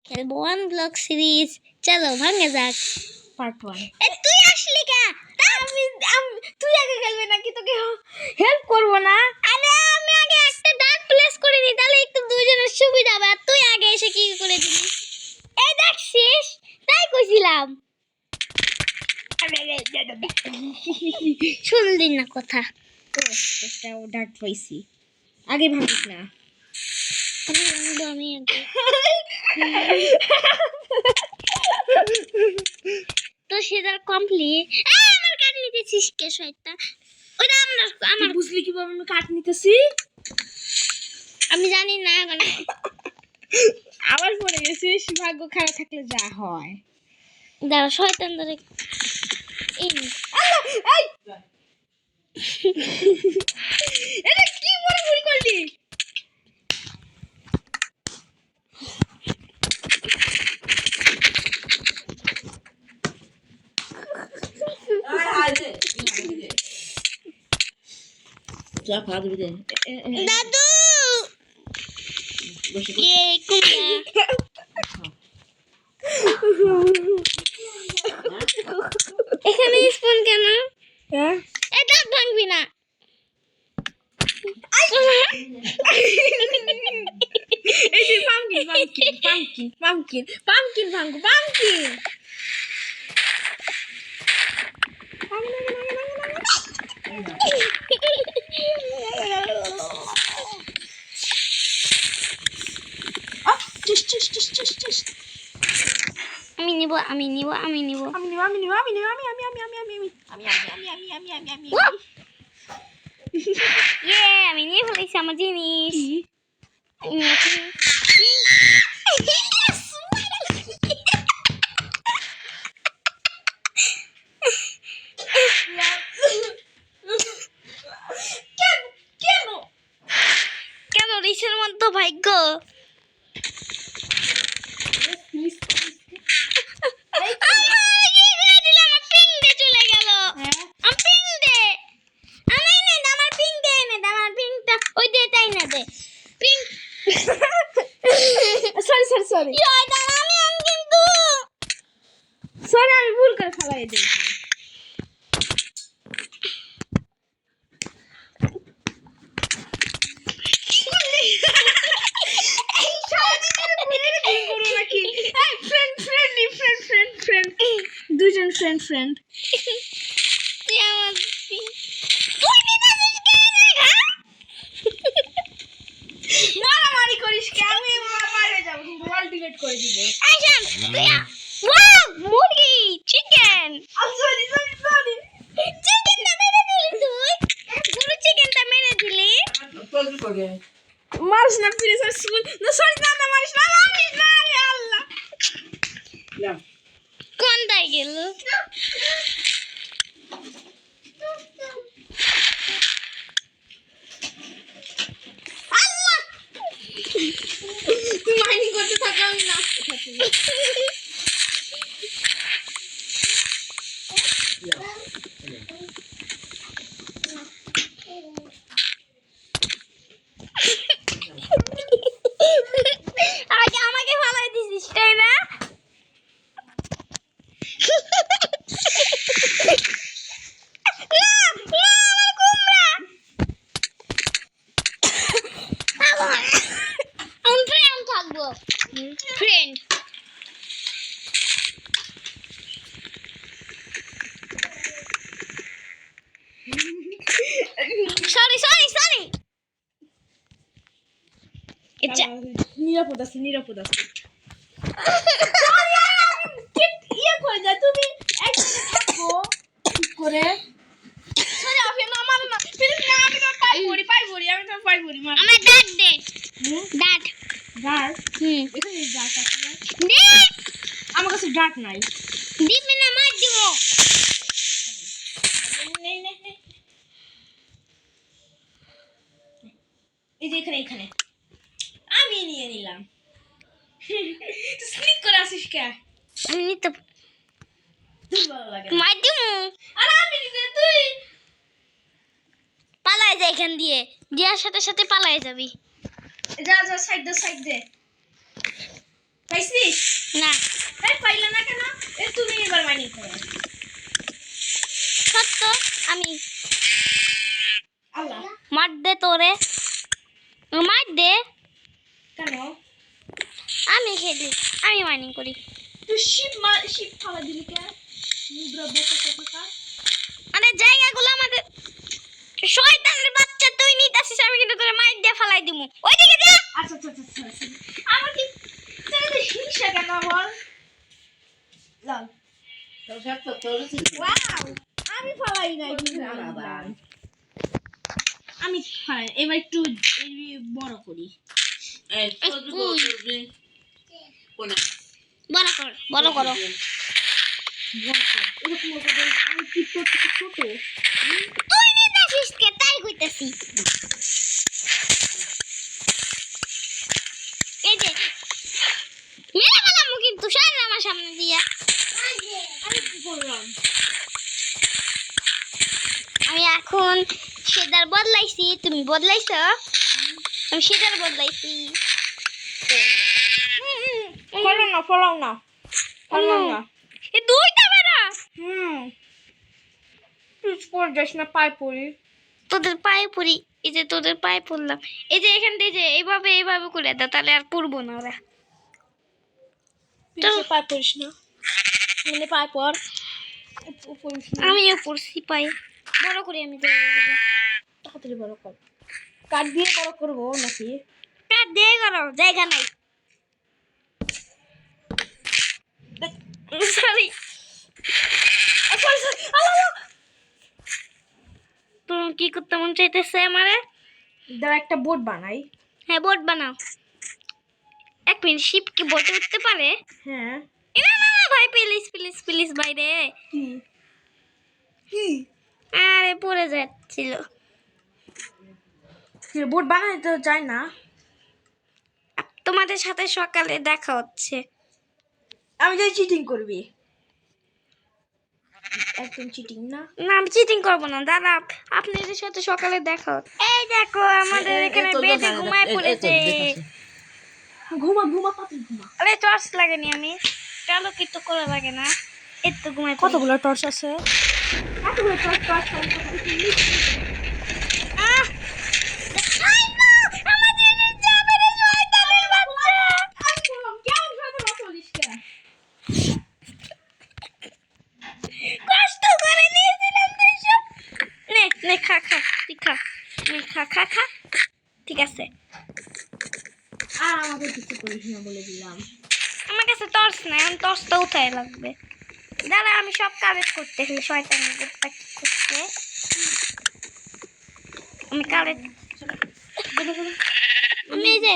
খেলবো one block series. চলো ভাঙে যাক পার্ট 1। তুই আসলি কা? তুই আগে খেলবে নাকি তোকে হেল্প করব না? আরে আমি আগে একটা ডার্ক প্লেস করে নি, তাহলে একটু দুইজনের সুবিধা হবে। আর তুই আগে এসে কি করে দিবি? এই দেখছিস, তাই কইছিলাম। শুনলি না কথা? একটা ডার্ক পাইছি, আগে ভাঙিস না। আমি আগে তো সেটা কমপ্লিট। আমার কাট নিতেছিস কে শয়তা? ওটা আমার বুঝলি কিভাবে আমি কাট নিতেছি? আমি জানি না এখন। আবার পড়ে গেছিস, ভাগ্য খারাপ থাকলে যা হয়। দাঁড়া শয়তান ধরে এই এই এটা কি বড় ভুল করলি? দাদু ये कुंडा এখানে স্পুন কেন? হ্যাঁ, এটা ভাঙবি না। এই যে পামকিন ভাঙবো, পামকিন। আমি নিব আমি নিয়ে ফেলেছি আমার জিনিস। কেন রিসের মতো ভাগ্য? সরি আমি ভুল করে ফেলাই দিয়েছি। দুজন ফ্রেন্ড মারামারি করিস কে? আমি বাইরে যাবো, বল ডিলিট করে দিব। মুরগি চিকেন সরি চিকেনটা মেরে দিলি তুই, পুরো চিকেনটা মেরে দিলি। মারিস না প্লিজ, না সরি না মারিস না রে আল্লাহ। কোনটাই গেল? আল্লাহ তুই মাইনিং করতে থাক, আমি নাচতে থাকি। আমাকে ভালোই দিছিস তাই না? ফ্রেন্ড সরি নিরাপদ আছে ইয়ে করে যা তুমি থাকো করে। সরি আপনি না মারো না প্লিজ, না আমি তো পাই ভরি মার। আমার ডাট দে, ডাট ডার্ট এখানে ডার্ট আছে না? দে। আমার কাছে ডার্ট নাই। দিবি না, মার দিব। এই যে এখানে আমি নিয়ে নিলাম। স্লিক করে আসিস কে? আমি নিতে ভালো লাগে মার দিব। আর আমি নিতে তুই পালাই যা এখান দিয়ে, দিয়ার সাথে সাথে পালাই যাবি। যা সাইড দে পাইছিস? মাইনিং করে সত্য আমি আল্লাহ মার দে তোরে মার দে কেন আমি খেলি আমি মাইনিং করি তুই শিপ ফালা দিলি কে মুদ্রা বোকা কথা আরে জায়গাগুলো আমাদের শয়তানের বাচ্চা তুই নিতাছিস আমি কিন্তু তোরে মাইর দিয়ে ফালাই দিমু ওইদিকে যা আচ্ছা আচ্ছা আচ্ছা আচ্ছা আমার কি তুই হিংসা কেন বল লাল ওয়াও আমি ফালাই নাই কিন্তু আমি ফালাই এবার একটু বড় করি বড় করো এরকম করে আমি কি ছোট তুই নিতাছিস কে তাই কইতাছি এই যে মেরে গেলাম কিন্তু সারা আমার সামনে দিয়া আমি কি করলাম আমি এখন শেডার বদলাইছি তুমি বদলাইছো আমি শেডার বদলাইছি ফলাও না এই দুইটা বেড়া তুই পড়ে যাস না পায়ে পড়ি তোদের পায়ে পড়ি এই যে তোদের পায়ে পড়লাম এই যে এখান থেকে যে এইভাবে করে দাও তাহলে আর পড়বো না ওরা তুই পায়ে পড়িস না মানে পায়ে পড় পড়িস না আমিও পড়ছি পায়ে বড় করে আমি তাড়াতাড়ি বড় কর কাঠ দিয়ে বড় করবো নাকি দিয়ে করো জায়গা নাই সরি তুমি কি করতে মন চাইতেছে আমারে দাঁড়া একটা বোর্ড বানাই হ্যাঁ বোর্ড বানাও এক মিনিট শিপ কি বোটে উঠতে পারে হ্যাঁ না না না ভাই প্লিজ প্লিজ প্লিজ বাইরে কি কি আরে পড়ে যাচ্ছিল বোর্ড বানাই তো যায় না তোমাদের সাথে সকালে দেখা হচ্ছে আমি যাই চিটিং করবি একদম চিটিং না না আমি চিটিং করবো না দাদা আপনাদের সাথে সকালে দেখা হচ্ছে এই দেখো আমাদের এখানে বেডে ঘুমায় পড়েছে ঘুমা পাতিল ঘুমা আরে টর্চ লাগেনি আমি চলো কি তো করা লাগে না এর তো ঘুমায় পড়েছে। কতগুলো টর্চ আছে এতগুলো টর্চ আহ! আই না! আমাদের যাবে রে শয়তানের বাচ্চা! কষ্ট করে নিয়েছিলাম তো এসব। নে খা তুই খা নে খা ঠিক আছে আর আমাকে কিছু করিস না বলে দিলাম আমার কাছে টর্চ নাই আমি টর্চটা উঠাই লাগবে দাদা আমি সব কালেক্ট করতে গেলে শয়তানের বাচ্চা কি করছে আমি কালেক্ট আমি এই যে